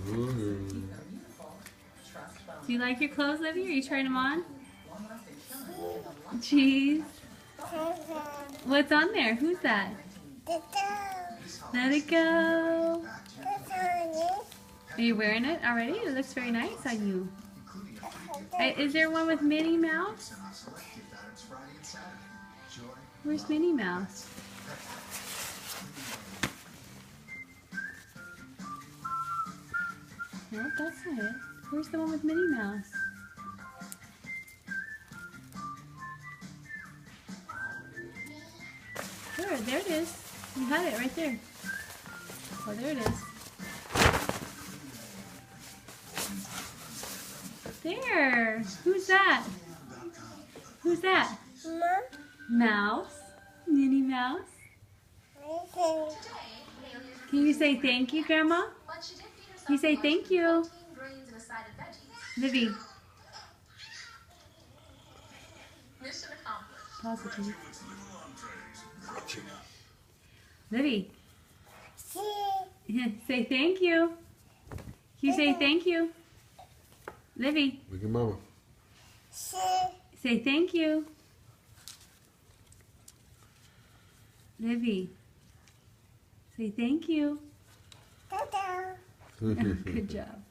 Mm. Do you like your clothes, Livy? Are you trying them on? Cheese. What's on there? Who's that? Let it go. Are you wearing it already? It looks very nice on you. Is there one with Minnie Mouse? Where's Minnie Mouse? No, that's not it. Where's the one with Minnie Mouse? There it is. You had it right there. Oh, there it is. There. Who's that? Who's that? Mouse. Minnie Mouse. Can you say thank you, Grandma? You say thank you. Livy. Positive. Livy. Say thank you. You say thank you. Livy. Look at Mama. Say thank you. Livy. Say thank you. Good job.